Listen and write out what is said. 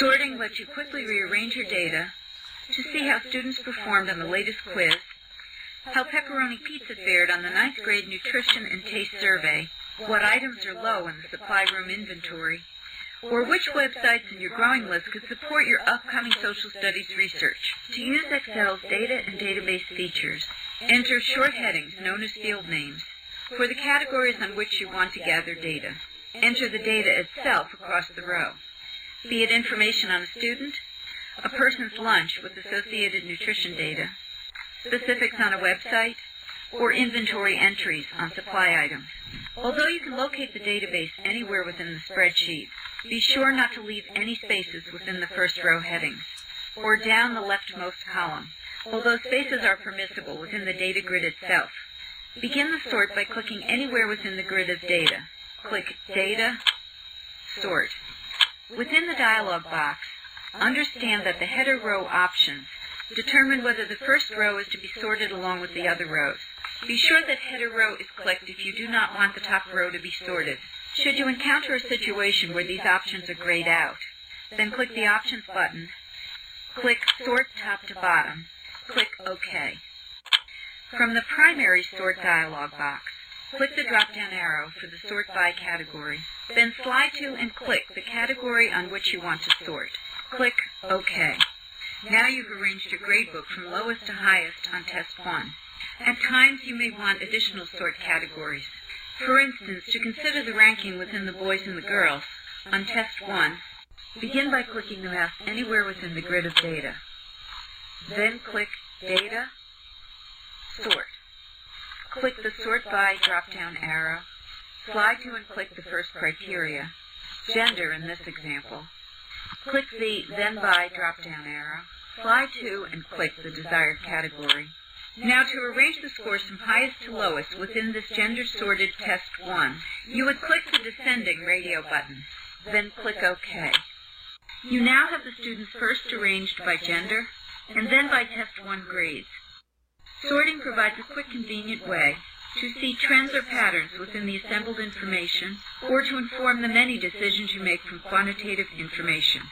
Sorting lets you quickly rearrange your data to see how students performed on the latest quiz, how pepperoni pizza fared on the 9th grade nutrition and taste survey, what items are low in the supply room inventory, or which websites in your growing list could support your upcoming social studies research. To use Excel's data and database features, enter short headings known as field names for the categories on which you want to gather data. Enter the data itself across the row, be it information on a student, a person's lunch with associated nutrition data, specifics on a website, or inventory entries on supply items. Although you can locate the database anywhere within the spreadsheet, be sure not to leave any spaces within the first row headings, or down the leftmost column, although spaces are permissible within the data grid itself. Begin the sort by clicking anywhere within the grid of data. Click Data, Sort. Within the dialog box, understand that the header row options determine whether the first row is to be sorted along with the other rows. Be sure that header row is clicked if you do not want the top row to be sorted. Should you encounter a situation where these options are grayed out, then click the Options button, click Sort Top to Bottom, click OK. From the Primary Sort dialog box, click the drop-down arrow for the Sort By category, then slide to and click the category on which you want to sort. Click OK. Now you've arranged your gradebook from lowest to highest on Test 1. At times you may want additional sort categories. For instance, to consider the ranking within the boys and the girls, on Test 1, begin by clicking the mouse anywhere within the grid of data. Then click Data, Sort. Click the Sort By drop-down arrow, slide to and click the first criteria, gender in this example. Click the Then By drop-down arrow, slide to and click the desired category. Now to arrange the scores from highest to lowest within this gender-sorted Test 1, you would click the descending radio button, then click OK. You now have the students first arranged by gender, and then by Test 1 grades. Sorting provides a quick, convenient way to see trends or patterns within the assembled information, or to inform the many decisions you make from quantitative information.